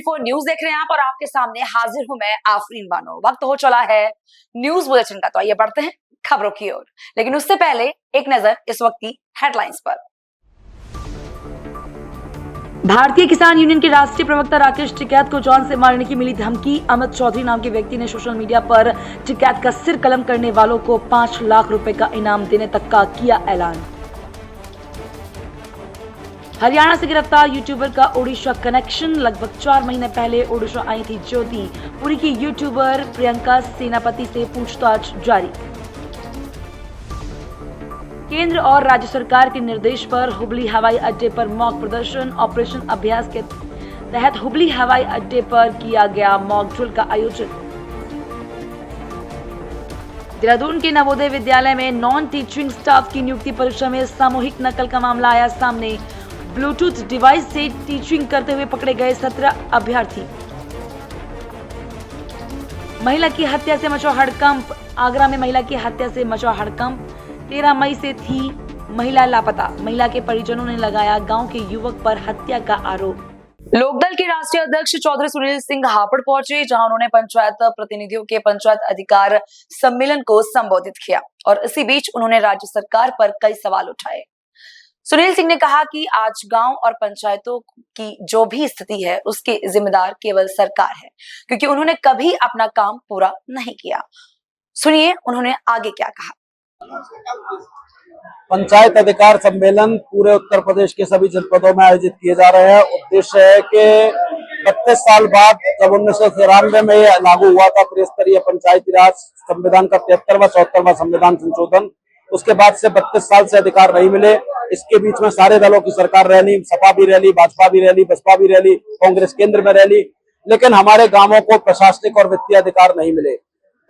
24 news देख रहे हैं आप और आपके सामने हाजिर हूं मैं आफरीन बानो। वक्त हो चला है न्यूज बुलेटिन का, तो आइए बढ़ते हैं खबरों की ओर। लेकिन उससे पहले एक नजर इस वक्त की हेडलाइंस पर। भारतीय किसान यूनियन के राष्ट्रीय प्रवक्ता राकेश टिकैत को जान से मारने की मिली धमकी। अमित चौधरी नाम के व्यक्ति ने सोशल मीडिया पर टिकैत का सिर कलम करने वालों को 5 लाख रुपए का इनाम देने तक का किया ऐलान। हरियाणा से गिरफ्तार यूट्यूबर का ओडिशा कनेक्शन। लगभग 4 महीने पहले ओडिशा आई थी ज्योति। पुरी की यूट्यूबर प्रियंका सेनापति से पूछताछ जारी। केंद्र और राज्य सरकार के निर्देश पर हुबली हवाई अड्डे पर मॉक प्रदर्शन। ऑपरेशन अभ्यास के तहत हुबली हवाई अड्डे पर किया गया मॉक ड्रिल का आयोजन। देहरादून के नवोदय विद्यालय में नॉन टीचिंग स्टाफ की नियुक्ति परीक्षा में सामूहिक नकल का मामला आया सामने। ब्लूटूथ डिवाइस से टीचिंग करते हुए पकड़े गए 17 अभ्यर्थी। महिला की हत्या से मचा हड़कंप। आगरा में महिला की हत्या से मचा हड़कंप। 13 मई से थी महिला लापता। महिला के परिजनों ने लगाया गांव के युवक पर हत्या का आरोप। लोकदल के राष्ट्रीय अध्यक्ष चौधरी सुनील सिंह हापड़ पहुंचे, जहां उन्होंने पंचायत प्रतिनिधियों के पंचायत अधिकार सम्मेलन को संबोधित किया और इसी बीच उन्होंने राज्य सरकार पर कई सवाल उठाए। सुनील सिंह ने कहा कि आज गांव और पंचायतों की जो भी स्थिति है उसकी जिम्मेदार केवल सरकार है, क्योंकि उन्होंने कभी अपना काम पूरा नहीं किया। सुनिए उन्होंने आगे क्या कहा। पंचायत अधिकार सम्मेलन पूरे उत्तर प्रदेश के सभी जनपदों में आयोजित किए जा रहे हैं। उद्देश्य है कि 32 साल बाद जब 1993 में ये लागू हुआ था त्रिस्तरीय पंचायती राज संविधान का 73वां 74वां संविधान संशोधन, उसके बाद से 32 साल से अधिकार नहीं मिले। इसके बीच में सारे दलों की सरकार रह ली, सपा भी रह ली, भाजपा भी रह ली, बसपा भी रह ली, कांग्रेस केंद्र में रह ली, लेकिन हमारे गांवों को प्रशासनिक और वित्तीय अधिकार नहीं मिले।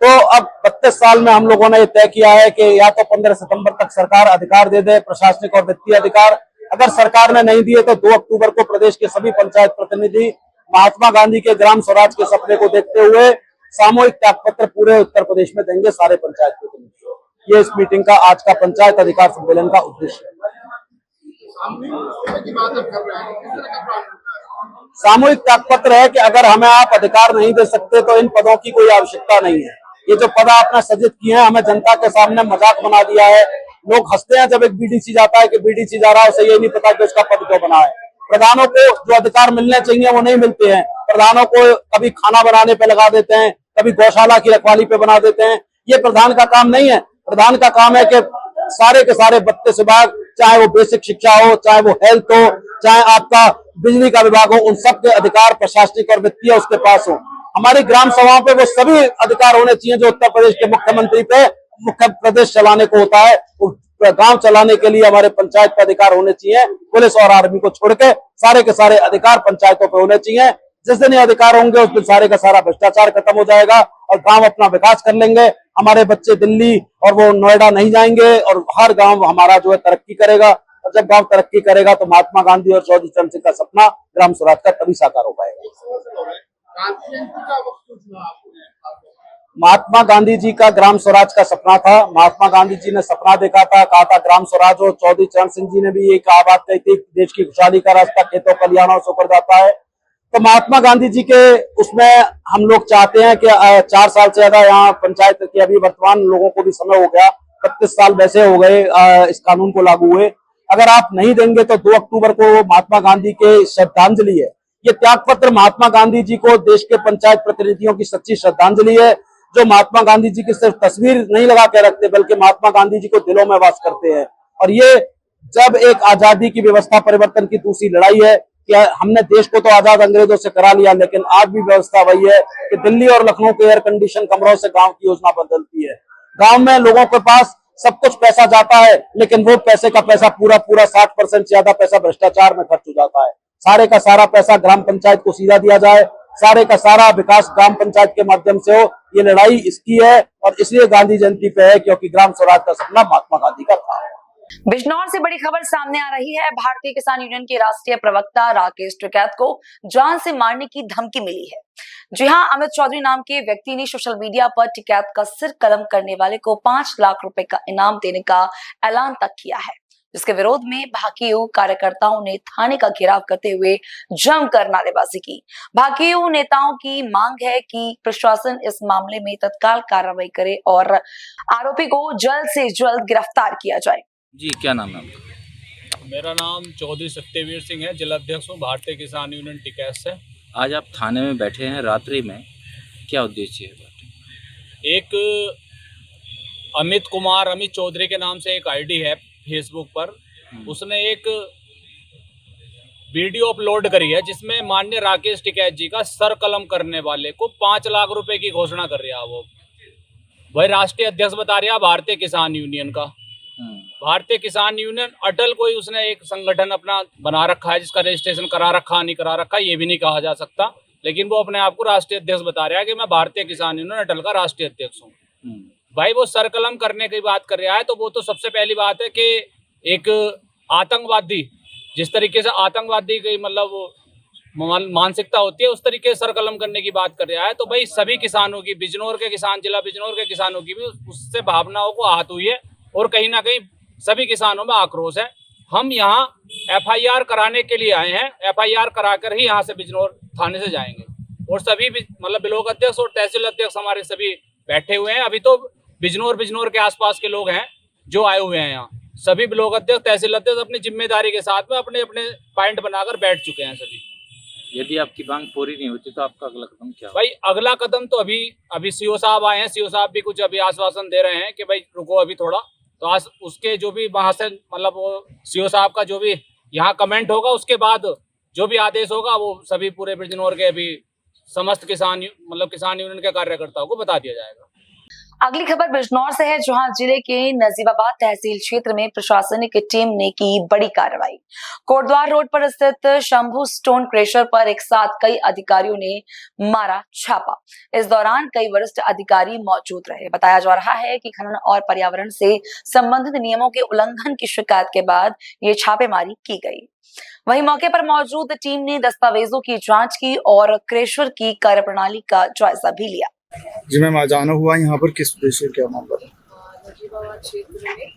तो अब 32 साल में हम लोगों ने ये तय किया है कि या तो 15 सितंबर तक सरकार अधिकार दे दे, प्रशासनिक और वित्तीय अधिकार। अगर सरकार ने नहीं दिए तो 2 अक्टूबर को प्रदेश के सभी पंचायत प्रतिनिधि महात्मा गांधी के ग्राम स्वराज के सपने को देखते हुए सामूहिक त्यागपत्र पूरे उत्तर प्रदेश में देंगे सारे पंचायत प्रतिनिधि। ये इस मीटिंग का आज का पंचायत अधिकार सम्मेलन का उद्देश्य है। सामूहिक त्यागपत्र है कि अगर हमें आप अधिकार नहीं दे सकते तो इन पदों की कोई आवश्यकता नहीं है। ये जो पद आपने सृजित किए हैं हमें जनता के सामने मजाक बना दिया है। लोग हंसते हैं जब एक बीडीसी जाता है कि बीडीसी जा रहा है, उसे ये नहीं पता कि उसका पद क्यों बना है। प्रधानों को जो अधिकार मिलने चाहिए वो नहीं मिलते हैं। प्रधानों को कभी खाना बनाने पे लगा देते हैं, कभी गौशाला की रखवाली पे बना देते हैं। ये प्रधान का काम नहीं है। प्रधान का काम है कि सारे के सारे 32 विभाग, चाहे वो बेसिक शिक्षा हो, चाहे वो हेल्थ हो, चाहे आपका बिजली का विभाग हो, उन सब के अधिकार प्रशासनिक और वित्तीय उसके पास हो। हमारी ग्राम सभाओं पे वो सभी अधिकार होने चाहिए जो उत्तर प्रदेश के मुख्यमंत्री पे मुख्य प्रदेश चलाने को होता है। गांव चलाने के लिए हमारे पंचायत पे अधिकार होने चाहिए। पुलिस और आर्मी को छोड़ के सारे के सारे अधिकार पंचायतों पे होने चाहिए। जिस दिन ये अधिकार होंगे उस दिन सारे का सारा भ्रष्टाचार खत्म हो जाएगा और गांव अपना विकास कर लेंगे। हमारे बच्चे दिल्ली और वो नोएडा नहीं जाएंगे और हर गांव हमारा जो है तरक्की करेगा। और जब गांव तरक्की करेगा तो महात्मा गांधी और चौधरी चरण सिंह का सपना ग्राम स्वराज का तभी साकार हो पाएगा। महात्मा गांधी जी का ग्राम स्वराज का सपना था। महात्मा गांधी जी ने सपना देखा था, कहा था ग्राम स्वराज हो। चौधरी चरण सिंह जी ने भी ये कहा बात कही थी, देश की खुशहाली का रास्ता खेतों कल्याणों से ऊपर जाता है। तो महात्मा गांधी जी के उसमें हम लोग चाहते हैं कि 4 साल से ज्यादा यहाँ पंचायत के अभी वर्तमान लोगों को भी समय हो गया, 32 साल वैसे हो गए इस कानून को लागू हुए। अगर आप नहीं देंगे तो 2 अक्टूबर को महात्मा गांधी के श्रद्धांजलि है। ये त्याग पत्र महात्मा गांधी जी को देश के पंचायत प्रतिनिधियों की सच्ची श्रद्धांजलि है, जो महात्मा गांधी जी की सिर्फ तस्वीर नहीं लगा के रखते बल्कि महात्मा गांधी जी को दिलों में वास करते हैं। और ये जब एक आजादी की व्यवस्था परिवर्तन की दूसरी लड़ाई है कि हमने देश को तो आजाद अंग्रेजों से करा लिया, लेकिन आज भी व्यवस्था वही है कि दिल्ली और लखनऊ के एयर कंडीशन कमरों से गांव की योजना बदलती है। गांव में लोगों के पास सब कुछ पैसा जाता है, लेकिन वो पैसे का पैसा पूरा 60% से ज्यादा पैसा भ्रष्टाचार में खर्च हो जाता है। सारे का सारा पैसा ग्राम पंचायत को सीधा दिया जाए, सारे का सारा विकास ग्राम पंचायत के माध्यम से हो। ये लड़ाई इसकी है और इसलिए गांधी जयंती पे है क्योंकि ग्राम स्वराज का सपना महात्मा गांधी का था। बिजनौर से बड़ी खबर सामने आ रही है। भारतीय किसान यूनियन के राष्ट्रीय प्रवक्ता राकेश टिकैत को जान से मारने की धमकी मिली है। जी हां, अमित चौधरी नाम के व्यक्ति ने सोशल मीडिया पर टिकैत का सिर कलम करने वाले को 5 लाख रुपए का इनाम देने का ऐलान तक किया है। जिसके विरोध में भाकियू कार्यकर्ताओं ने थाने का घेराव करते हुए जमकर नारेबाजी की। भाकियू नेताओं की मांग है कि प्रशासन इस मामले में तत्काल कार्रवाई करे और आरोपी को जल्द से जल्द गिरफ्तार किया जाए। जी, क्या नाम है आपका? मेरा नाम चौधरी सत्यवीर सिंह है, जिला अध्यक्ष हूँ भारतीय किसान यूनियन टिकैत से। आज आप थाने में बैठे हैं रात्रि में, क्या उद्देश्य है? एक अमित चौधरी के नाम से एक आईडी है फेसबुक पर, उसने एक वीडियो अपलोड करी है जिसमें माननीय राकेश टिकैत जी का सर कलम करने वाले को 5 लाख रुपए की घोषणा कर रहा है। वो वही राष्ट्रीय अध्यक्ष बता रहा है भारतीय किसान यूनियन का। भारतीय किसान यूनियन अटल कोई उसने एक संगठन अपना बना रखा है जिसका रजिस्ट्रेशन करा रखा नहीं करा रखा ये भी नहीं कहा जा सकता, लेकिन वो अपने आप को राष्ट्रीय अध्यक्ष बता रहा है कि मैं भारतीय किसान यूनियन अटल का राष्ट्रीय अध्यक्ष हूँ। भाई वो सरकलम करने की बात कर रहा है तो वो तो सबसे पहली बात है कि एक आतंकवादी, जिस तरीके से आतंकवादी की मतलब मानसिकता होती है उस तरीके से सरकलम करने की बात कर रहा है। तो भाई सभी किसानों की, बिजनौर के किसान, जिला बिजनौर के किसानों की भी उससे भावनाओं को आहत हुई है और कहीं ना कहीं सभी किसानों में आक्रोश है। हम यहाँ एफआईआर कराने के लिए आए हैं, एफआईआर कराकर ही यहाँ से बिजनौर थाने से जाएंगे और सभी मतलब ब्लॉक अध्यक्ष और तहसील अध्यक्ष हमारे सभी बैठे हुए हैं। अभी तो बिजनौर के आसपास के लोग हैं जो आए हुए हैं यहाँ। सभी ब्लॉक अध्यक्ष, तहसील अध्यक्ष अपनी जिम्मेदारी के साथ में अपने अपने पॉइंट बनाकर बैठ चुके हैं सभी। यदि आपकी मांग पूरी नहीं होती तो आपका अगला कदम क्या होगा? भाई अगला कदम तो अभी सीओ साहब आए हैं, सीओ साहब भी कुछ अभी आश्वासन दे रहे हैं कि भाई रुको अभी थोड़ा, तो आज उसके जो भी वहां से मतलब वो सीओ साहब का जो भी यहाँ कमेंट होगा उसके बाद जो भी आदेश होगा वो सभी पूरे बिजनौर के अभी समस्त किसान यूनियन के कार्यकर्ताओं को बता दिया जाएगा। अगली खबर बिजनौर से है, जहां जिले के नजीबाबाद तहसील क्षेत्र में प्रशासनिक टीम ने की बड़ी कार्रवाई। कोटद्वार रोड पर स्थित शंभू स्टोन क्रेशर पर एक साथ कई अधिकारियों ने मारा छापा। इस दौरान कई वरिष्ठ अधिकारी मौजूद रहे। बताया जा रहा है कि खनन और पर्यावरण से संबंधित नियमों के उल्लंघन की शिकायत के बाद ये छापेमारी की गई। वहीं मौके पर मौजूद टीम ने दस्तावेजों की जांच की और क्रेशर की कार्यप्रणाली का जायजा भी लिया। जी मैम, आज आना हुआ यहाँ पर किस उद्देश्य, क्या मामला है? नजीबाबाद क्षेत्र में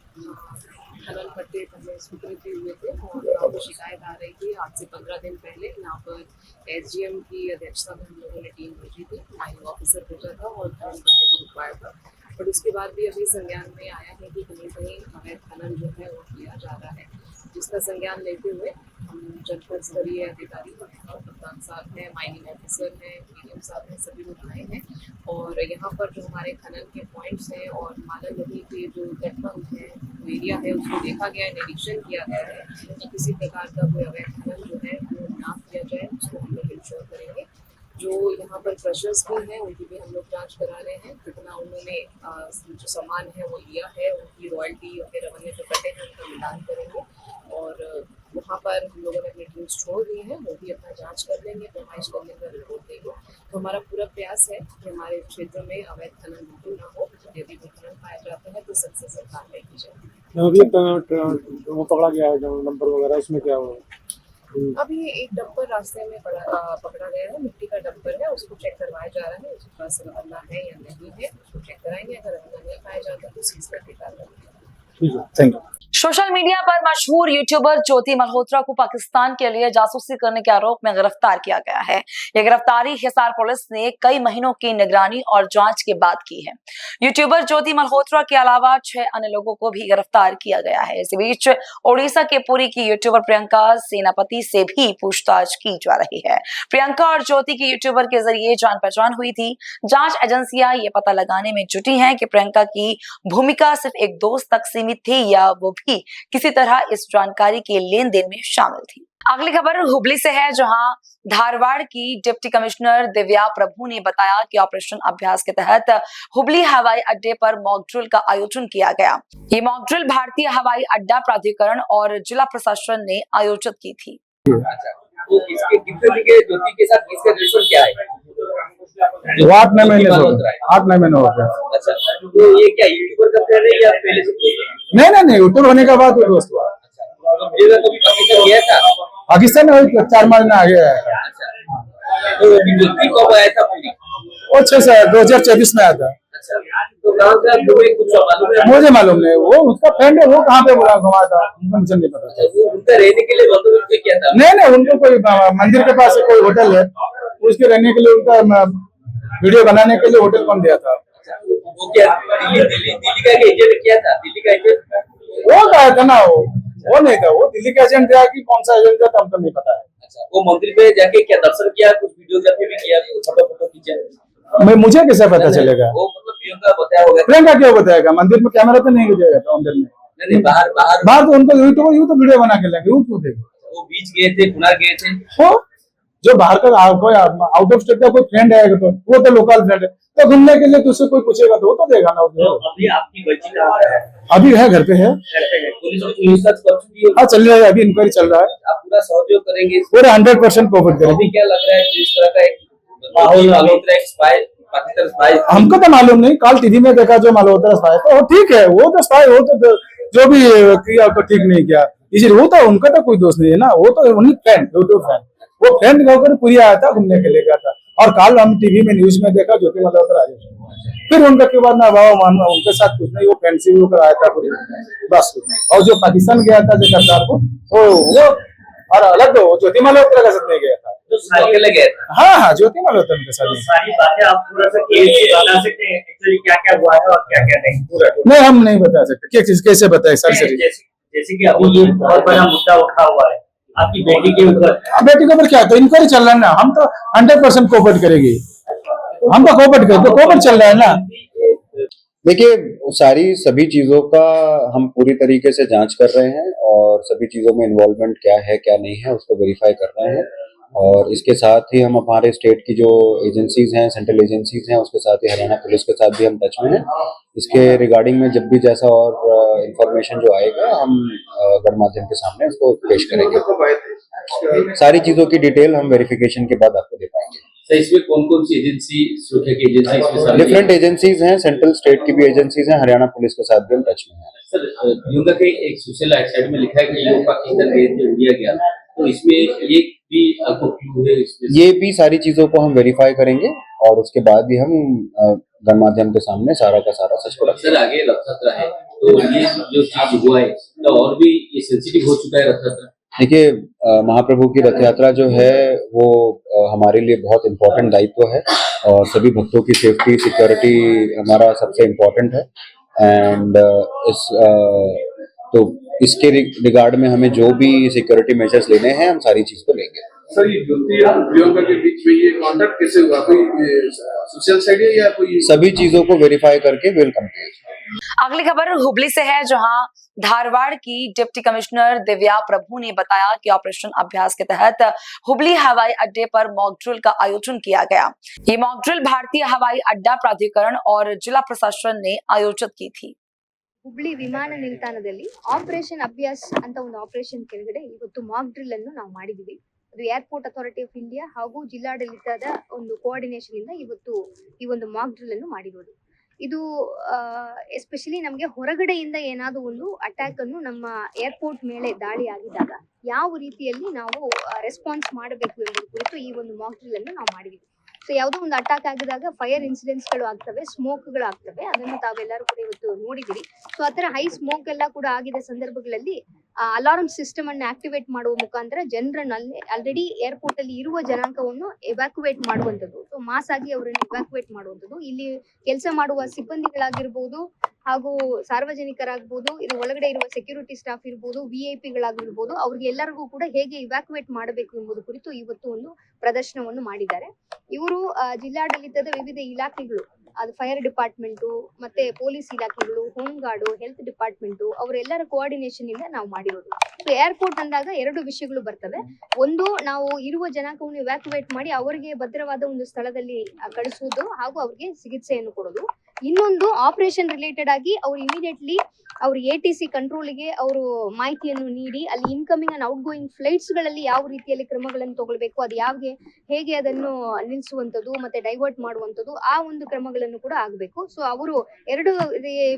खनन पट्टे स्वीकृत हुए थे और हमको शिकायत आ रही थी। आज से 15 दिन पहले यहाँ पर एसडीएम की अध्यक्षता में हम लोगों ने टीम भेजी थी, माइनिंग ऑफिसर भेजा था और खनन पट्टे को रुकवाया था। बट उसके बाद भी अभी संज्ञान में आया है कि कहीं कहीं अवैध खनन जो है वो किया जा रहा है, जिसका संज्ञान लेते हुए हम जनपद स्तरीय अधिकारी कप्तान साहब हैं, माइनिंग ऑफिसर हैं, पीएम साहब हैं, सभी लोग आए हैं और यहाँ पर जो हमारे खनन के पॉइंट्स हैं और माला नदी के जो तटबंध है, जो एरिया है, उसको देखा गया है, निरीक्षण किया गया है कि किसी प्रकार का कोई अवैध खनन जो है वो ना किया जाए, उसको हम लोग इंश्योर करेंगे। जो यहाँ पर क्रशर्स भी हैं उनकी भी हम लोग जांच करा रहे हैं, कितना उन्होंने जो सामान है वो लिया है, उनकी रॉयल्टी या फिर अन्य जो कटे हैं उनका मिलान करेंगे और वहाँ पर हम लोगों ने अपनी टीम्स छोड़ दी हैं, वो भी अपना जांच कर लेंगे, प्रमाइश करने का रिपोर्ट देंगे। तो हमारा पूरा प्रयास है कि हमारे क्षेत्र में अवैध खनन बिल्कुल ना हो। यदि कोई खनन पाया जाता है तो सख्त से कार्रवाई की जाए। अभी वो पकड़ा गया है जो नंबर वगैरह, उसमें क्या हुआ? अभी एक डंपर रास्ते में पकड़ा गया है, मिट्टी का डंपर है, उसको चेक करवाया जा रहा है, उसके पास अन्ना है या नहीं है, उसको चेक कराएंगे। अगर अन्ना नहीं पाया जाता तो सीज करके कार्रवाई। ठीक है, थैंक यू। सोशल मीडिया पर मशहूर यूट्यूबर ज्योति मल्होत्रा को पाकिस्तान के लिए जासूसी करने के आरोप में गिरफ्तार किया गया है। यह गिरफ्तारी हिसार पुलिस ने कई महीनों की निगरानी और जांच के बाद की है। यूट्यूबर ज्योति मल्होत्रा के अलावा 6 अन्य लोगों को भी गिरफ्तार किया गया है। इस बीच ओडिशा के पुरी की यूट्यूबर प्रियंका सेनापति से भी पूछताछ की जा रही है। प्रियंका और ज्योति की यूट्यूबर के जरिए जान पहचान हुई थी। जांच एजेंसियां ये पता लगाने में जुटी हैं कि प्रियंका की भूमिका सिर्फ एक दोस्त तक सीमित थी या वो भी किसी तरह इस जानकारी के लेन देन में शामिल थी। अगली खबर हुबली से है, जहां धारवाड़ की डिप्टी कमिश्नर दिव्या प्रभु ने बताया कि ऑपरेशन अभ्यास के तहत हुबली हवाई अड्डे पर मॉक ड्रिल का आयोजन किया गया। ये मॉक ड्रिल भारतीय हवाई अड्डा प्राधिकरण और जिला प्रशासन ने आयोजित की थी। तो इसके ज्योति के साथ इसका रिलेशन क्या है? 8-9 महीने हो गया। अच्छा, तो ये क्या यूट्यूबर का फ्रेंड है या पहले से दोस्त है? नहीं, यूट्यूब होने के बाद वो दोस्त हुआ। अच्छा, तो ये कभी पाकिस्तान गया था? पाकिस्तान में 4 महीने आ गया है। अच्छा, तो ज्योति कब आया था पूरी? वो 2024 में आया था। अच्छा, तो कहाँ का तुम्हें कुछ मालूम है? मुझे मालूम नहीं, वो उसका फ्रेंड है, वो कहाँ पे बोला घुमा था उनको मुझे नहीं पता। वो उनका रहने के लिए बंदोबस्त किया था? नहीं, उनको कोई मंदिर के पास कोई होटल है, उसके रहने के लिए उनका वीडियो बनाने के लिए होटल कौन दिया था? वो क्या दिल्ली का एजेंट किया था? दिल्ली का एजेंट वो कहा था ना, वो नहीं था, वो दिल्ली का एजेंट था कि कौन सा एजेंट था तो हमको नहीं पता है। अच्छा, वो मंदिर पे जाके क्या दर्शन किया, कुछ वीडियोग्राफी भी किया, फोटो खींचा? मुझे कैसे पता चलेगा? वो मतलब प्रियंका बताया होगा। प्रियंका क्यों बताएगा? मंदिर में कैमरा तो नहीं दिया था मंदिर में। नहीं, बाहर तो उनको यूं तो वीडियो बना के लेंगे, क्यों देगा? वो बीच गए थे, पुनार गए थे। हो जो बाहर का कोई आउट ऑफ स्टेट का कोई फ्रेंड है तो वो तो लोकल फ्रेंड है, तो घूमने के लिए तुझसे कोई पूछेगा तो वो तो देगा ना। अभी आपकी बच्ची कहाँ है? अभी है घर पे है। पुलिस पूछताछ कर चुकी है? हाँ चल रहा है, अभी इंक्वायरी चल रहा है। आप पूरा सहयोग करेंगे? पूरे 100% कोऑपरेट अभी करेंगे। क्या लग रहा है जिस तरह का एक माहौल मल्होत्रा एक स्पाई, पाकिस्तान स्पाई? हमको तो मालूम नहीं, कल टीवी में देखा जो मल्होत्रा स्पाई, तो वो ठीक है, वो तो स्पाई, वो तो जो भी किया तो ठीक नहीं किया, इसलिए वो तो उनका तो कोई दोष नहीं है ना, वो तो ओनली फ्रेंड, यूट्यूब फैन, वो फ्रेंड होकर पूरी आया था, घूमने के लिए गया था। और कल हम टीवी में न्यूज में देखा ज्योति मल्होत्रा आई, फिर उनका के बाद ना बाबा उनके साथ कुछ नहीं, वो फ्रेंडशिप होकर आया था पूरी, बस कुछ नहीं। और जो पाकिस्तान गया था जो सरकार को, वो और अलग वो ज्योति मल्होत्रा के साथ नहीं गया था, तो साथ में गए थे। हाँ ज्योति मल्होत्रा के साथ। सारी बातें आप पूरा सा क्लियर बता सकते हैं एक्चुअली क्या क्या हुआ है और क्या क्या नहीं? पूरा नहीं, हम नहीं बता सकते क्या चीज कैसे बताए सर। जैसे कि अभी ये बहुत बड़ा मुद्दा उठा हुआ है आपकी बेटी के ऊपर। बेटी के ऊपर क्या, तो इंक्वायरी चल रहा है ना, हम तो 100% कोऑपरेट करेंगे, हम तो कोऑपरेट करेंगे, तो कोऑपरेट चल रहा है ना। देखिए, सभी चीजों का हम पूरी तरीके से जांच कर रहे हैं और सभी चीजों में इन्वॉल्वमेंट क्या है क्या नहीं है उसको वेरीफाई कर रहे हैं। और इसके साथ ही हम हमारे स्टेट की जो एजेंसीज हैं, सेंट्रल एजेंसीज हैं, उसके साथ ही हरियाणा पुलिस के साथ भी हम टच में हैं। इसके रिगार्डिंग में जब भी जैसा और इंफॉर्मेशन जो आएगा हम गणमाध्यम के सामने उसको पेश करेंगे। सारी चीजों की डिटेल हम वेरिफिकेशन के बाद आपको दे पाएंगे। सर, इसमें कौन कौन सी एजेंसी, सुरक्षा की एजेंसी इसमें शामिल है? डिफरेंट एजेंसीज हैं, सेंट्रल स्टेट की भी एजेंसीज हैं, हरियाणा पुलिस के साथ भी हम टच में हैं। सर, प्रियंका के एक सोशल साइट में लिखा है कि ये पाकिस्तान गए थे, इंडिया गया, तो इसमें ये भी आपको क्यों है? ये भी सारी चीजों को हम वेरीफाई करेंगे और उसके बाद ही हम गणमाध्यम के सामने सारा का सारा सच पड़ा। सर, आगे रथ यात्रा है, तो ये जो चीज हुआ है तो और भी ये सेंसिटिव हो चुका है रथ यात्रा। देखिए, महाप्रभु की रथ यात्रा जो है वो हमारे लिए बहुत इम्पोर्टेंट दायित्व है और सभी भक्तों की सेफ्टी सिक्योरिटी हमारा सबसे इम्पोर्टेंट है। एंड तो इसके रिगार्ड में हमें जो भी सिक्योरिटी मेजर्स लेने हैं हम सारी चीज को लेंगे। सर, ये ज्योति और प्रियंका के बीच में ये कॉन्टेक्ट कैसे हुआ? कोई सोशल साइट है या कोई? सभी चीजों को वेरीफाई करके वेलकम किया। अगली खबर हुबली से है, जहां धारवाड़ की डिप्टी कमिश्नर दिव्या प्रभु ने बताया कि ऑपरेशन अभ्यास के तहत हुबली हवाई अड्डे पर मॉक ड्रिल का आयोजन किया गया। ये मॉक ड्रिल भारतीय हवाई अड्डा प्राधिकरण और जिला प्रशासन ने आयोजित की थी। ಹುಬ್ಳಿ ವಿಮಾನ ನಿಲ್ದಾಣದಲ್ಲಿ ಆಪರೇಷನ್ ಅಭ್ಯಾಸ್ ಅಂತ ಒಂದು ಆಪರೇಷನ್ ಕೆಳಗಡೆ ಇವತ್ತು ಮಾಕ್ ಡ್ರಿಲ್ ಅನ್ನು ನಾವು ಮಾಡಿದೀವಿ. ಅದು ಏರ್ಪೋರ್ಟ್ ಅಥಾರಿಟಿ ಆಫ್ ಇಂಡಿಯಾ ಹಾಗೂ ಜಿಲ್ಲಾಡಳಿತದ ಒಂದು ಕೋಆರ್ಡಿನೇಷನ್ ಇಂದ ಇವತ್ತು ಈ ಒಂದು ಮಾಕ್ ಡ್ರಿಲ್ ಅನ್ನು ಮಾಡಿರೋದು. ಇದು ಎಸ್ಪೆಷಲಿ ನಮಗೆ ಹೊರಗಡೆಯಿಂದ ಏನಾದರೂ ಒಂದು ಅಟ್ಯಾಕ್ ಅನ್ನು ನಮ್ಮ ಏರ್ಪೋರ್ಟ್ ಮೇಲೆ ದಾಳಿ ಆಗಿದಾಗ ಯಾವ ರೀತಿಯಲ್ಲಿ ನಾವು ರೆಸ್ಪಾನ್ಸ್ ಮಾಡಬೇಕು ಎಂಬುದು ಕುರಿತು ಈ ಒಂದು ಮಾಕ್ ಡ್ರಿಲ್ ಅನ್ನು ನಾವು ಮಾಡಿದೀವಿ. ಸೊ ಯಾವುದೋ ಒಂದು ಅಟ್ಯಾಕ್ ಆಗಿದಾಗ ಫೈರ್ ಇನ್ಸಿಡೆಂಟ್ಸ್ಗಳು ಆಗ್ತವೆ, ಸ್ಮೋಕ್ಗಳು ಆಗ್ತವೆ, ಅದನ್ನು ತಾವೆಲ್ಲರೂ ಕೂಡ ಇವತ್ತು ನೋಡಿದಿರಿ. ಸೊ ಆ ಥರ ಹೈ ಸ್ಮೋಕ್ ಎಲ್ಲ ಕೂಡ ಆಗಿದ ಸಂದರ್ಭಗಳಲ್ಲಿ ಅಲಾರ್ಮ್ ಸಿಸ್ಟಮ್ ಅನ್ನು ಆಕ್ಟಿವೇಟ್ ಮಾಡುವ ಮುಖಾಂತರ ಜನರನ್ನು ಆಲ್ರೆಡಿ ಏರ್ಪೋರ್ಟ್ ಅಲ್ಲಿ ಇರುವ ಜನಾಂಗವನ್ನು ಎವ್ಯಾಕ್ಯುವೇಟ್ ಮಾಡುವಂಥದ್ದು, ಸೊ ಮಾಸ್ ಆಗಿ ಅವರನ್ನು ಎವ್ಯಾಕ್ಯುವೇಟ್ ಮಾಡುವಂಥದ್ದು. ಇಲ್ಲಿ ಕೆಲಸ ಮಾಡುವ ಸಿಬ್ಬಂದಿಗಳಾಗಿರ್ಬೋದು ಹಾಗೂ ಸಾರ್ವಜನಿಕರಾಗ್ಬೋದು, ಇದು ಒಳಗಡೆ ಇರುವ ಸೆಕ್ಯೂರಿಟಿ ಸ್ಟಾಫ್ ಇರ್ಬೋದು, VIP ಗಳಾಗಿರ್ಬೋದು, ಅವ್ರಿಗೆ ಎಲ್ಲರಿಗೂ ಕೂಡ ಹೇಗೆ ಇವ್ಯಾಕ್ಯುವೇಟ್ ಮಾಡಬೇಕು ಎಂಬುದು ಕುರಿತು ಇವತ್ತು ಒಂದು ಪ್ರದರ್ಶನವನ್ನು ಮಾಡಿದ್ದಾರೆ. ಇವರು ಜಿಲ್ಲಾಡಳಿತದ ವಿವಿಧ ಇಲಾಖೆಗಳು, ಅದು ಫೈರ್ ಡಿಪಾರ್ಟ್ಮೆಂಟು ಮತ್ತೆ ಪೊಲೀಸ್ ಇಲಾಖೆಗಳು, ಹೋಮ್ ಗಾರ್ಡು, ಹೆಲ್ತ್ ಡಿಪಾರ್ಟ್ಮೆಂಟು, ಅವರೆಲ್ಲರ ಕೋಆರ್ಡಿನೇಷನ್ ಇಂದ ನಾವು ಮಾಡಿರೋದು. ಸೊ ಏರ್ಪೋರ್ಟ್ ಅಂದಾಗ ಎರಡು ವಿಷಯಗಳು ಬರ್ತವೆ. ಒಂದು, ನಾವು ಇರುವ ಜನಾಂಗವನ್ನು ಇವ್ಯಾಕ್ಯುವೇಟ್ ಮಾಡಿ ಅವರಿಗೆ ಭದ್ರವಾದ ಒಂದು ಸ್ಥಳದಲ್ಲಿ ಕಳಿಸುವುದು ಹಾಗೂ ಅವ್ರಿಗೆ ಚಿಕಿತ್ಸೆಯನ್ನು ಕೊಡೋದು. ಇನ್ನೊಂದು, ಆಪರೇಷನ್ ರಿಲೇಟೆಡ್ ಆಗಿ ಅವ್ರು ಇಮಿಡಿಯೇಟ್ಲಿ ಅವ್ರ ATC ಕಂಟ್ರೋಲ್ಗೆ ಅವರು ಮಾಹಿತಿಯನ್ನು ನೀಡಿ ಅಲ್ಲಿ incoming and out going flights ಗಳಲ್ಲಿ ಯಾವ ರೀತಿಯಲ್ಲಿ ಕ್ರಮಗಳನ್ನು ತಗೊಳ್ಬೇಕು, ಅದು ಹೇಗೆ ಅದನ್ನು ನಿಲ್ಲಿಸುವಂಥದ್ದು ಮತ್ತೆ ಡೈವರ್ಟ್ ಮಾಡುವಂಥದ್ದು, ಆ ಒಂದು ಕ್ರಮಗಳನ್ನು ಕೂಡ ಆಗಬೇಕು. ಸೊ ಅವರು ಎರಡು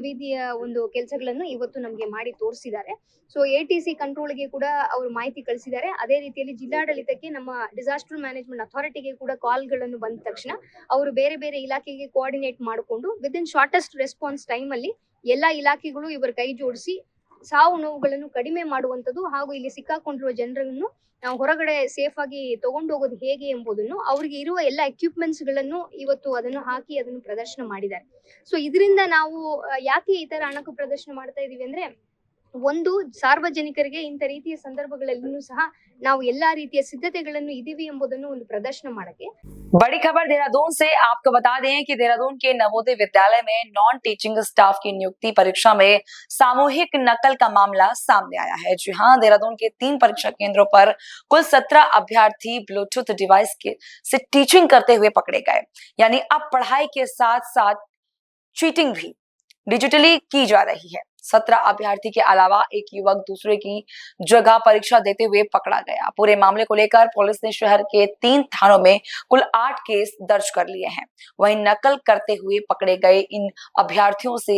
ರೀತಿಯ ಒಂದು ಕೆಲಸಗಳನ್ನು ಇವತ್ತು ನಮಗೆ ಮಾಡಿ ತೋರಿಸಿದ್ದಾರೆ. ಸೊ ATC ಕಂಟ್ರೋಲ್ಗೆ ಕೂಡ ಅವರು ಮಾಹಿತಿ ಕಳಿಸಿದ್ದಾರೆ. ಅದೇ ರೀತಿಯಲ್ಲಿ ಜಿಲ್ಲಾಡಳಿತಕ್ಕೆ, ನಮ್ಮ ಡಿಸಾಸ್ಟರ್ ಮ್ಯಾನೇಜ್ಮೆಂಟ್ ಅಥಾರಿಟಿಗೆ ಕೂಡ ಕಾಲ್ಗಳನ್ನು ಬಂದ ತಕ್ಷಣ ಅವರು ಬೇರೆ ಬೇರೆ ಇಲಾಖೆಗೆ ಕೋಆರ್ಡಿನೇಟ್ ಮಾಡಿಕೊಂಡು with within shortest response time ಅಲ್ಲಿ ಎಲ್ಲಾ ಇಲಾಖೆಗಳು ಇವರ ಕೈ ಜೋಡಿಸಿ ಸಾವು ನೋವುಗಳನ್ನು ಕಡಿಮೆ ಮಾಡುವಂತದ್ದು ಹಾಗೂ ಇಲ್ಲಿ ಸಿಕ್ಕಾಕೊಂಡಿರುವ ಜನರನ್ನು ನಾವು ಹೊರಗಡೆ ಸೇಫ್ ಆಗಿ ತಗೊಂಡು ಹೋಗೋದು ಹೇಗೆ ಎಂಬುದನ್ನು ಅವರಿಗೆ ಇರುವ ಎಲ್ಲ ಎಕ್ವಿಪ್ಮೆಂಟ್ಸ್ ಗಳನ್ನು ಇವತ್ತು ಅದನ್ನು ಹಾಕಿ ಅದನ್ನು ಪ್ರದರ್ಶನ ಮಾಡಿದ್ದಾರೆ. ಸೊ ಇದರಿಂದ ನಾವು ಯಾಕೆ ಈ ತರ ಅಣಕು ಪ್ರದರ್ಶನ ಮಾಡ್ತಾ ಇದೀವಿ ಅಂದ್ರೆ, ಒಂದು ಸಾರ್ವಜನಿಕರಿಗೆ ಇಂಥ ರೀತಿಯ ಸಂದರ್ಭಗಳಲ್ಲೂ ಸಹ ನಾವು ಎಲ್ಲಾ ರೀತಿಯ ಸಿದ್ಧತೆಗಳನ್ನು ಇದೀವಿ ಎಂಬುದನ್ನು ಒಂದು ಪ್ರದರ್ಶನ ಮಾಡಕ್ಕೆ. बड़ी खबर देहरादून से आपको बता दें कि देहरादून के नवोदय विद्यालय में नॉन टीचिंग स्टाफ की नियुक्ति परीक्षा में सामूहिक नकल का मामला सामने आया है। जी हां, देहरादून के 3 परीक्षा केंद्रों पर कुल 17 अभ्यर्थी ब्लूटूथ डिवाइस से टीचिंग करते हुए पकड़े गए। यानी अब पढ़ाई के साथ साथ चीटिंग भी डिजिटली की जा रही है। 17 अभ्यर्थी के अलावा एक युवक दूसरे की जगह परीक्षा देते हुए पकड़ा गया। पूरे मामले को लेकर पुलिस ने शहर के 3 थानों में कुल 8 केस दर्ज कर लिए हैं। वहीं नकल करते हुए पकड़े गए इन अभ्यर्थियों से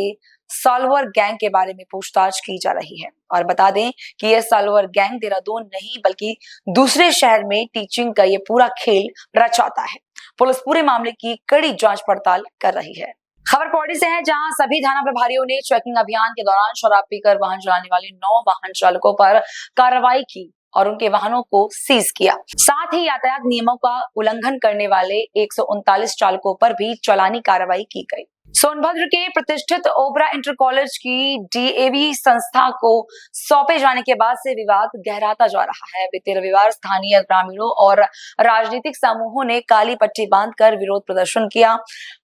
सॉल्वर गैंग के बारे में पूछताछ की जा रही है। और बता दें कि यह सॉल्वर गैंग देहरादून नहीं बल्कि दूसरे शहर में टीचिंग का ये पूरा खेल रचाता है। पुलिस पूरे मामले की कड़ी जांच पड़ताल कर रही है। खबर पौड़ी से है, जहां सभी थाना प्रभारियों ने चेकिंग अभियान के दौरान शराब पीकर वाहन चलाने वाले 9 वाहन चालकों पर कार्रवाई की और उनके वाहनों को सीज किया। साथ ही यातायात नियमों का उल्लंघन करने वाले 139 चालकों पर भी चालानी कार्रवाई की गई। सोनभद्र के प्रतिष्ठित ओबरा इंटर कॉलेज की डीएवी संस्था को सौंपे जाने के बाद से विवाद गहराता जा रहा है। बीते रविवार स्थानीय ग्रामीणों और राजनीतिक समूहों ने काली पट्टी बांधकर विरोध प्रदर्शन किया।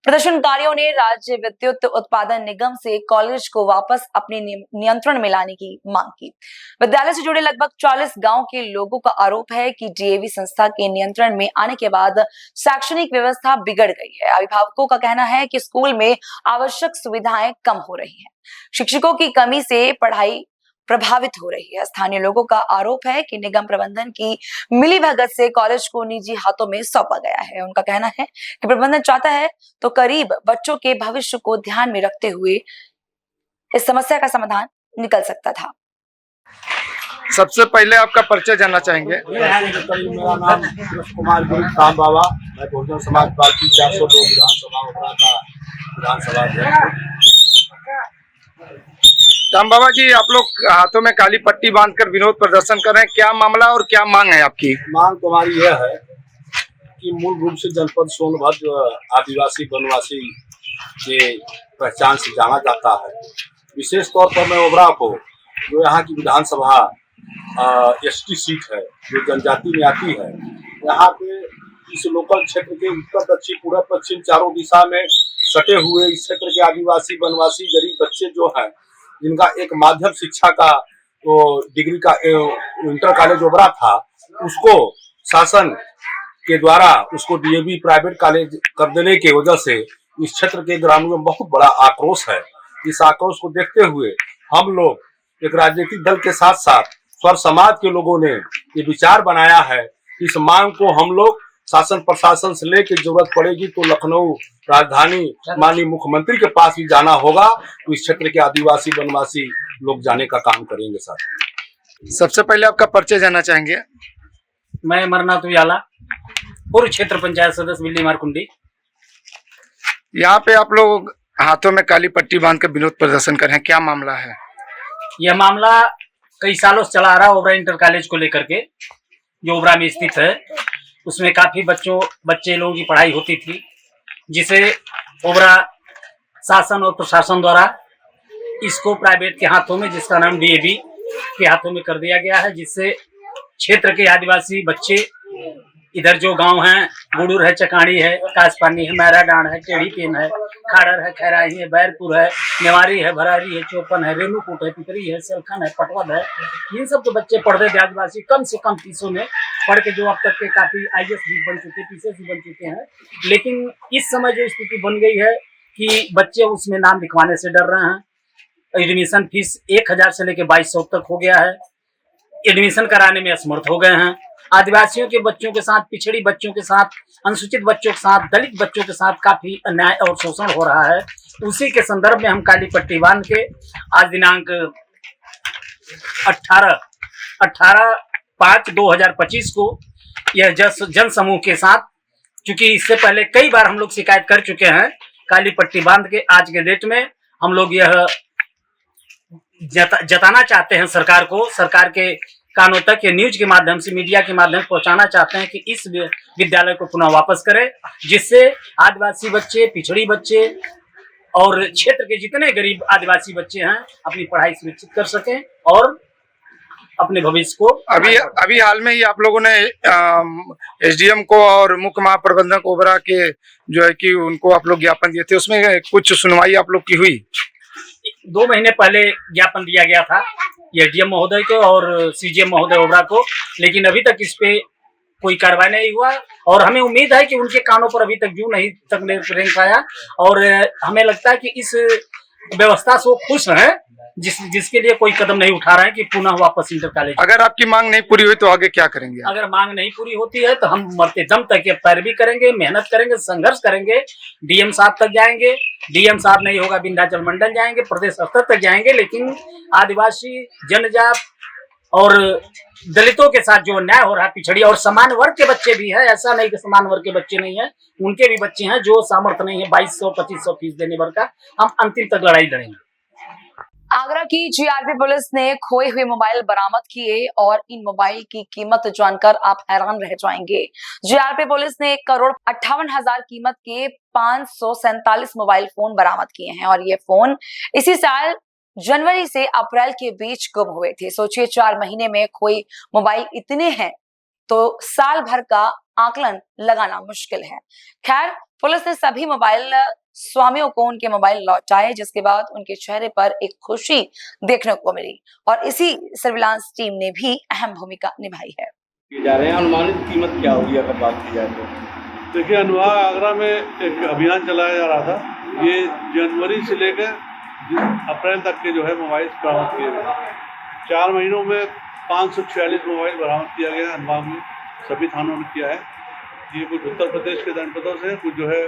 प्रदर्शनकारियों ने राज्य विद्युत उत्पादन निगम से कॉलेज को वापस अपने नियंत्रण में लाने की मांग की। विद्यालय से जुड़े लगभग 40 गांव के लोगों का आरोप है कि डीएवी संस्था के नियंत्रण में आने के बाद शैक्षणिक व्यवस्था बिगड़ गई है। अभिभावकों का कहना है कि स्कूल में आवश्यक सुविधाएं कम हो रही हैं। शिक्षकों की कमी से पढ़ाई प्रभावित हो रही है। स्थानीय लोगों का आरोप है कि निगम प्रबंधन की मिलीभगत से कॉलेज को निजी हाथों में सौंपा गया है। उनका कहना है कि प्रबंधन चाहता है तो करीब बच्चों के भविष्य को ध्यान में रखते हुए इस समस्या का समाधान निकल सकता था। सबसे पहले आपका परिचय जानना चाहेंगे। मेरा नाम कृष्ण कुमार राम बाबा, मैं बहुजन समाज पार्टी 402 विधानसभा ओबरा का विधानसभा अध्यक्ष। राम बाबा जी, आप लोग हाथों में काली पट्टी बांधकर विरोध प्रदर्शन कर रहे हैं, क्या मामला और क्या मांग है आपकी? मांग तुम्हारी यह है कि मूल रूप से जनपद सोनभद्र आदिवासी वनवासी के पहचान से जाना जाता है। विशेष तौर पर मैं ओबरा को, जो यहाँ की विधानसभा एसटी सीट है, जो जनजाति में आती है, यहाँ पे इस लोकल क्षेत्र के उत्तर दक्षिण पूर्व पश्चिम चारों दिशा में सटे हुए इस क्षेत्र के आदिवासी वनवासी गरीब बच्चे जो हैं, जिनका एक माध्यम शिक्षा का डिग्री का इंटर कॉलेज ओबरा था, उसको शासन के द्वारा उसको डीएवी प्राइवेट कॉलेज कर देने की वजह से इस क्षेत्र के ग्रामीणों में बहुत बड़ा आक्रोश है। इस आक्रोश को देखते हुए हम लोग एक राजनीतिक दल के साथ साथ स्वर समाज के लोगों ने ये विचार बनाया है। इस मांग को हम लोग शासन प्रशासन से लेकर जरूरत पड़ेगी तो लखनऊ राजधानी माननीय मुख्यमंत्री के पास भी जाना होगा, तो इस क्षेत्र के आदिवासी वनवासी लोग जाने का काम करेंगे। सर, सबसे पहले आपका परिचय जानना चाहेंगे। मैं अमरनाथ उजाला, पूर्व क्षेत्र पंचायत सदस्य बिल्ली मारकुंडी। यहाँ पे आप लोग हाथों में काली पट्टी बांधकर विरोध प्रदर्शन कर रहे हैं, क्या मामला है? यह मामला कई सालों से चला आ रहा है ओबरा इंटर कॉलेज को लेकर के, जो ओबरा में स्थित है। उसमें काफी बच्चे लोगों की पढ़ाई होती थी, जिसे ओबरा शासन और प्रशासन द्वारा इसको प्राइवेट के हाथों में, जिसका नाम डीएवी के हाथों में कर दिया गया है, जिससे क्षेत्र के आदिवासी बच्चे इधर जो गांव हैं, गुड़ूर है, चकाड़ी है, कासपानी है, मैरा डांड है, टेढ़ी पेन है, खाड़र है, खैराही है, बैरपुर है, नेवारी है, भरारी है, चौपन है, रेणुकूट है, पिपरी है, सेलखन है, पटवद है। इन सब जो बच्चे पढ़ते थे आदिवासी, कम से कम फीसों में पढ़ के जो अब तक के काफी आईएएस भी बन चुके, पीसीएस भी बन चुके हैं। लेकिन इस समय जो स्थिति बन गई है कि बच्चे उसमें नाम लिखवाने से डर रहे हैं। एडमिशन फीस 1000 से लेकर 2200 तक हो गया है। एडमिशन कराने में असमर्थ हो गए हैं। आदिवासियों के बच्चों के साथ, पिछड़ी बच्चों के साथ, अनुसूचित बच्चों के साथ, दलित बच्चों के साथ काफी अन्याय और शोषण हो रहा है। उसी के संदर्भ में हम काली पट्टी बांध के आज दिनांक 18/5/2025 को यह जन समूह के साथ, चूंकि इससे पहले कई बार हम लोग शिकायत कर चुके हैं, काली पट्टी बांध के आज के डेट में हम लोग यह जताना चाहते हैं सरकार को, सरकार के कानों तक ये न्यूज के माध्यम से, मीडिया के माध्यम से पहुंचाना चाहते हैं कि इस विद्यालय को पुनः वापस करें, जिससे आदिवासी बच्चे, पिछड़ी बच्चे और क्षेत्र के जितने गरीब आदिवासी बच्चे हैं अपनी पढ़ाई सुनिश्चित कर सकें और अपने भविष्य को। अभी हाल में ही आप लोगों ने एसडीएम को और मुख्य महाप्रबंधक ओबरा के जो है कि उनको आप लोग ज्ञापन दिए थे, उसमें कुछ सुनवाई आप लोग की हुई? 2 महीने पहले ज्ञापन दिया गया था एसडीएम महोदय को और सीजीएम महोदय ओबरा को, लेकिन अभी तक इस पे कोई कार्रवाई नहीं हुआ और हमें उम्मीद है कि उनके कानों पर अभी तक जू नहीं तक रेंग पाया और हमें लगता है कि इस व्यवस्था से वो खुश हैं जिसके लिए कोई कदम नहीं उठा रहे हैं कि पुनः वापस इंटर कॉलेज। अगर आपकी मांग नहीं पूरी हुई तो आगे क्या करेंगे? अगर मांग नहीं पूरी होती है तो हम मरते दम तक ये पैरवी करेंगे, मेहनत करेंगे, संघर्ष करेंगे, डीएम साहब तक जाएंगे, डीएम साहब नहीं होगा विंध्याचल मंडल जाएंगे, प्रदेश स्तर तक जाएंगे, लेकिन आदिवासी जनजात और दलितों के साथ जो अन्याय हो रहा है, पिछड़ी और समान वर्ग के बच्चे भी है, ऐसा नहीं कि समान वर्ग के बच्चे नहीं है, उनके भी बच्चे हैं जो सामर्थ्य नहीं है 2200-2500 फीस देने भर का, हम अंतिम तक लड़ाई लड़ेंगे। आगरा की जीआरपी पुलिस ने खोए हुए मोबाइल बरामद किए और इन मोबाइल की कीमत जानकर आप हैरान रह जाएंगे। जीआरपी पुलिस ने 1,58,000 कीमत के 547 मोबाइल फोन बरामद किए हैं और ये फोन इसी साल जनवरी से अप्रैल के बीच गुम हुए थे। सोचिए 4 महीने में खोए मोबाइल इतने हैं तो साल भर का आकलन लगाना मुश्किल है। खैर, पुलिस ने सभी मोबाइल स्वामियों को उनके मोबाइल लौटाए, जिसके बाद उनके चेहरे पर एक खुशी देखने को मिली और इसी सर्विलांस टीम ने भी अहम भूमिका निभाई है। जा रहे हैं अनुमानित कीमत क्या होगी अगर बात की जाए तो? देखिए, अनुभाग आगरा में एक अभियान चलाया जा रहा था। ये जनवरी से लेकर अप्रैल तक के जो है मोबाइल बरामद किए गए। 4 महीनों में 546 मोबाइल बरामद किया गया अनुभाग में, सभी थानों में किया है। ये कुछ उत्तर प्रदेश के जनपदों से, कुछ जो है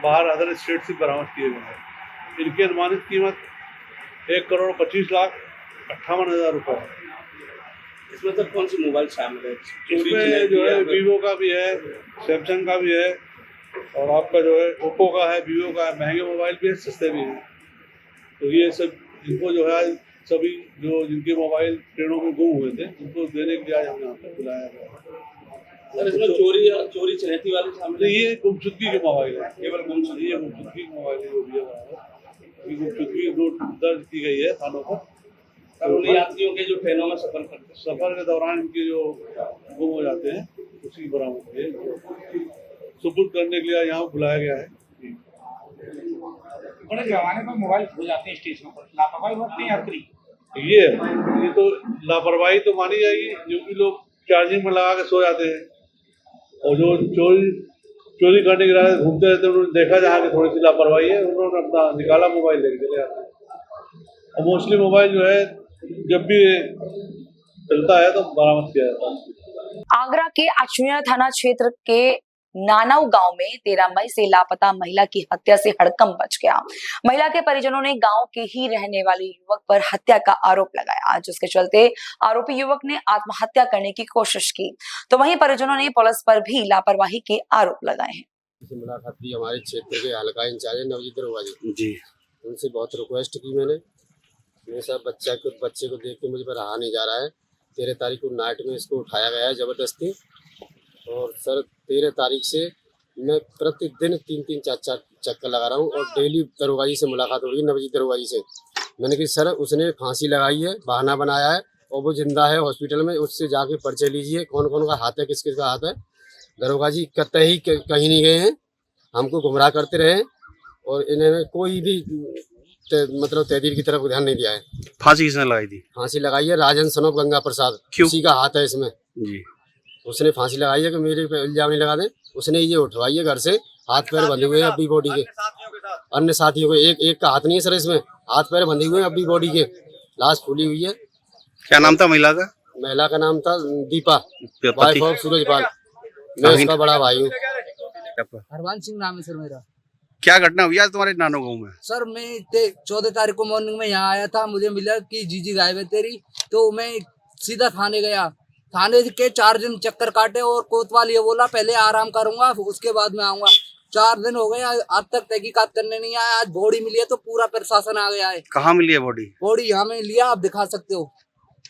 बाहर अदर स्टेट से बरामद किए गए हैं। इनकी अनुमानित कीमत 1,25,58,000 रुपये है। इसमें तो कौन सी मोबाइल शामिल है? इसमें जो है वीवो का भी है, सैमसंग का भी है और आपका जो है ओप्पो का है, वीवो का है। महंगे मोबाइल भी है, सस्ते भी हैं। तो ये सब इनको जो है सभी जो जिनके मोबाइल ट्रेनों में गुम हुए थे उनको देने के लिए आज हमने यहाँ पर बुलाया गया। सर, इसमें चोरी चहेती वाले शामिल? ये गुमशुदगी के मोबाइल है, केवल गुमशुदगी के मोबाइल है। गुमशुदगी दर्ज की गई है थानों पर। उन यात्रियों के जो ट्रेनों में सफर के दौरान इनके जो गुम हो जाते हैं उसी बरामद के सुपुर्द करने के लिए यहाँ बुलाया गया है। बड़े जमाने पर मोबाइल खो जाते हैं स्टेशनों पर, लापरवाही बरतते हैं यात्री। ये तो लापरवाही तो मानी जाएगी, जो भी लोग चार्जिंग में लगा के सो जाते हैं और जो चोरी करने के लिए घूमते रहते हैं, उन्होंने देखा जहाँ की थोड़ी सी लापरवाही है, उन्होंने अपना निकाला मोबाइल लेके चले जाते हैं। और मोस्टली मोबाइल जो है जब भी चलता है तो बरामद किया जाता है। आगरा के अचुनिया थाना क्षेत्र के नानाऊ गांव में 13 मई से लापता महिला की हत्या से हड़कंप मच गया। महिला के परिजनों ने गांव के ही रहने वाले युवक पर हत्या का आरोप लगाया, जिसके चलते आरोपी युवक ने आत्महत्या करने की कोशिश की, तो वहीं परिजनों ने पुलिस पर भी लापरवाही के आरोप लगाए हैं। मुलाकात की हमारे क्षेत्र के हल्का इंचार्ज नवजीत दरोगा जी, उनसे बहुत रिक्वेस्ट की मैंने सब बच्चे को देख के मुझे पर रहा नहीं जा रहा है। 13 तारीख को नाइट में इसको उठाया गया है जबरदस्ती और सर 13 तारीख से मैं प्रतिदिन 3-3 4-4 चक्कर लगा रहा हूँ और डेली दरोगा जी से मुलाकात हो रही है, नवजीत दरोगा जी से। मैंने कहा सर उसने फांसी लगाई है, बहाना बनाया है और वो जिंदा है हॉस्पिटल में, उससे जाके पर्चे लीजिए कौन कौन का हाथ है, किस किस का हाथ है। दरोगा जी कतई कहीं नहीं गए हैं, हमको गुमराह करते रहे और इन्होंने कोई भी मतलब तहदीर की तरफ ध्यान नहीं दिया है। फांसी किसने लगाई थी? फांसी लगाई है राजन सनोप गंगा प्रसाद, उसी का हाथ है इसमें जी। उसने फांसी लगाई है कि मेरे पे इल्जाम नहीं लगा दे, उसने ये उठवाई है घर से, हाथ पैर बंधे हुए हैं अभी बॉडी के, अन्य साथियों को एक का हाथ नहीं है सर, इसमें हाथ पैर बंधे हुए हैं अभी बॉडी के, लाश फूली हुई है। क्या नाम था महिला का? महिला का नाम था दीपा, वाइफ ऑफ सूरजपाल। मैं उसका बड़ा भाई हूँ। हरवंश सिंह नाम है सर मेरा। क्या घटना हुई आज तुम्हारे नानो गाँव में? सर मैं 14 तारीख को मॉर्निंग में यहाँ आया था, मुझे मिला कि जीजी गायब है तेरी, तो मैं सीधा थाने गया। थाने के 4 दिन चक्कर काटे और कोतवाल ये बोला पहले आराम करूंगा उसके बाद में आऊंगा। 4 दिन हो गए आज तक तहकीकात करने नहीं आया। आज बॉडी मिली है तो पूरा प्रशासन आ गया है। कहाँ मिली है बॉडी? बॉडी यहाँ में लिया, आप दिखा सकते हो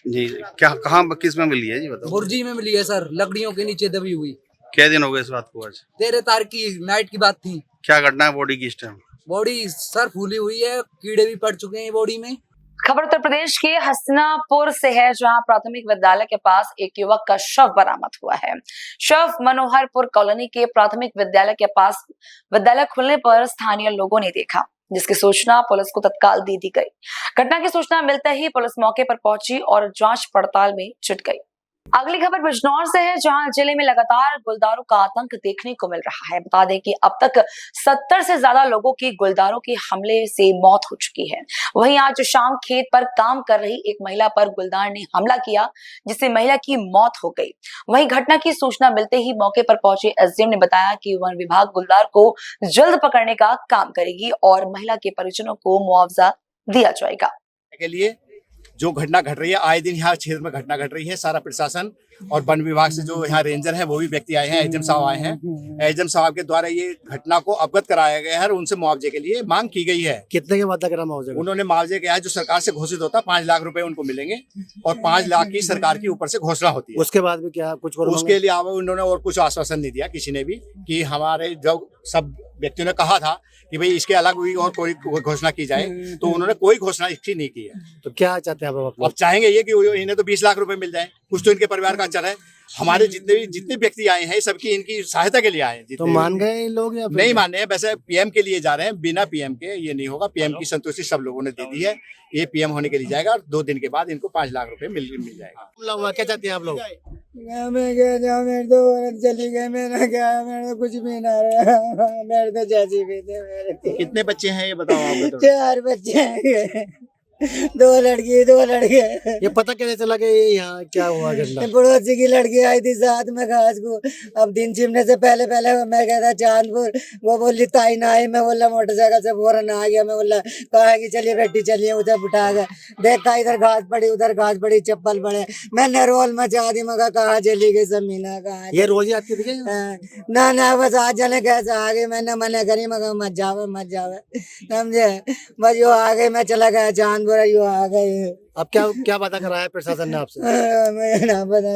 जी। क्या कहाँ किस में मिली है जी बताओ? बुर्जी में मिली है सर, लकड़ियों के नीचे दबी हुई। क्या दिन हो गए इस बात को? आज 13 तारीख की नाइट की बात थी। क्या घटना है बॉडी की इस टाइम? बॉडी सर फूली हुई है, कीड़े भी पड़ चुके हैं बॉडी में। खबर उत्तर प्रदेश के हसनापुर से है, जहां प्राथमिक विद्यालय के पास एक युवक का शव बरामद हुआ है। शव मनोहरपुर कॉलोनी के प्राथमिक विद्यालय के पास विद्यालय खुलने पर स्थानीय लोगों ने देखा, जिसकी सूचना पुलिस को तत्काल दे दी गई। घटना की सूचना मिलते ही पुलिस मौके पर पहुंची और जांच पड़ताल में जुट गई। अगली खबर बिजनौर से है, जहां जिले में लगातार गुलदारों का आतंक देखने को मिल रहा है। बता दें कि अब तक 70 से ज्यादा लोगों की गुलदारों के हमले से मौत हो चुकी है। वहीं आज शाम खेत पर काम कर रही एक महिला पर गुलदार ने हमला किया, जिससे महिला की मौत हो गई। वहीं घटना की सूचना मिलते ही मौके पर पहुंचे एसडीएम ने बताया कि वन विभाग गुलदार को जल्द पकड़ने का काम करेगी और महिला के परिजनों को मुआवजा दिया जाएगा। के लिए जो घटना घट रही है, आए दिन यहाँ क्षेत्र में घटना घट रही है, सारा प्रशासन और वन विभाग से जो यहाँ रेंजर है वो भी व्यक्ति आए हैं, एसडीएम साहब आए हैं। एसडीएम साहब के द्वारा ये घटना को अवगत कराया गया है और उनसे मुआवजे के लिए मांग की गई है। कितने के वादा करा मुआवजे? उन्होंने मुआवजे किया है जो सरकार से घोषित होता है 5 लाख रुपए उनको मिलेंगे और 5 लाख की सरकार की ऊपर से घोषणा होती है। उसके बाद भी क्या कुछ उसके लिए उन्होंने और कुछ आश्वासन नहीं दिया किसी ने भी, कि हमारे जो सब व्यक्तियों ने कहा था कि भाई इसके अलग हुई और कोई घोषणा की जाए, तो उन्होंने कोई घोषणा इसकी नहीं की है। तो क्या चाहते हैं आप? अब चाहेंगे ये कि इन्हें तो 20 लाख रुपए मिल जाए, कुछ तो इनके परिवार का अच्छा है। हमारे जितने व्यक्ति आए हैं सबकी इनकी सहायता के लिए आए हैं। तो मान गए लोग या नहीं मान रहे हैं? वैसे पीएम के लिए जा रहे हैं, बिना पीएम के ये नहीं होगा। पीएम की संतुष्टि सब लोगों ने दे दी है, ये पीएम होने के लिए जाएगा और 2 दिन के बाद इनको 5 लाख रुपए मिल जाएगा। क्या चाहते हैं आप लोग? मैं क्या जाऊँ, मेरे 2 औरत चली गई, मेरा क्या, मेरे कुछ भी ना रहा, मेरे तो जैसी भी थे मेरे। कितने बच्चे हैं ये बताओ आप? 4 बच्चे हैं, 2 लड़की 2 लड़के। ये पता कैसे चला कि यहाँ क्या हुआ घटना? पड़ोसी की लड़की आई थी साथ में घास को। अब दिन छिपने से पहले मैं गया था चांदपुर, वो बोली ताई ना आई, मैं बोला मोटरसाइकिल से फौरन आ गया। मैं बोला कहा कि चलिए बेटी चलिए, उधर उठा गया, देखा इधर घास पड़ी उधर घास पड़ी, चप्पल पड़े, मैंने रोल मचा दी। मगर कहाँ चली गई समीना, कहाँ? ये रोज ही आती थी? ना बस आज जाने कैसे आ गई, मैंने मना करी, मगर मत जावे समझे। बस यो आ गई, मैं चला गया चांदपुर, यो आ गई। अब क्या वादा कराया प्रशासन ने आपसे? मैं ना बता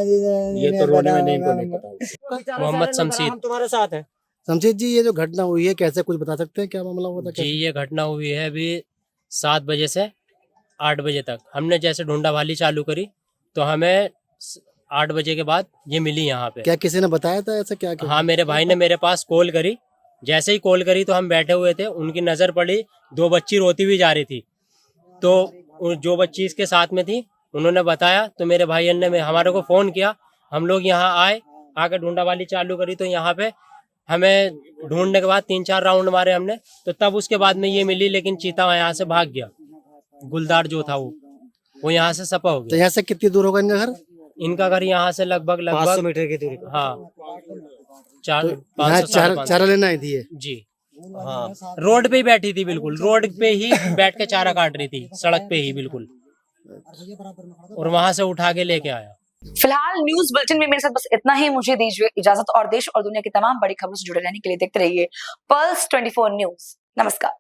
ये तो रोने में नहीं पता। मोहम्मद शमशीद तुम्हारे साथ है। शमशीद जी, ये जो घटना हुई है कैसे कुछ बता सकते हैं? क्या मामला हुआ था? जी, ये घटना हुई है अभी 7 बजे से 8 बजे तक। हमने जैसे ढूंढा भाली चालू करी तो हमें 8 बजे के बाद ये मिली यहाँ पे। क्या किसी ने बताया था ऐसा? क्या? हाँ, मेरे भाई ने मेरे पास कॉल करी। जैसे ही कॉल करी तो हम बैठे हुए थे, उनकी नजर पड़ी 2 बच्ची रोती हुई जा रही थी। तो जो बच्ची इसके साथ में थी उन्होंने बताया, तो मेरे भाई ने हमारे को फोन किया। हम लोग यहाँ आए, आकर ढूंढा वाली चालू करी तो यहाँ पे हमें ढूंढने के बाद 3-4 राउंड मारे हमने, तो तब उसके बाद में ये मिली। लेकिन चीता यहाँ से भाग गया, गुलदार जो था वो यहाँ से सपा हो गया। तो यहाँ से कितनी दूर होगा इनका घर? इनका घर यहाँ से लगभग 500 मीटर की दूरी। हाँ, 4 चारा लेना आई थी जी। हाँ, रोड पे ही बैठी थी, बिल्कुल रोड पे ही बैठ के चारा काट रही थी, सड़क पे ही बिल्कुल, और वहां से उठा के लेके आया। फिलहाल न्यूज बुलेटिन में मेरे साथ बस इतना ही। मुझे दीजिए इजाजत और देश और दुनिया की तमाम बड़ी खबरों से जुड़े रहने के लिए देखते रहिए पल्स 24 न्यूज। नमस्कार।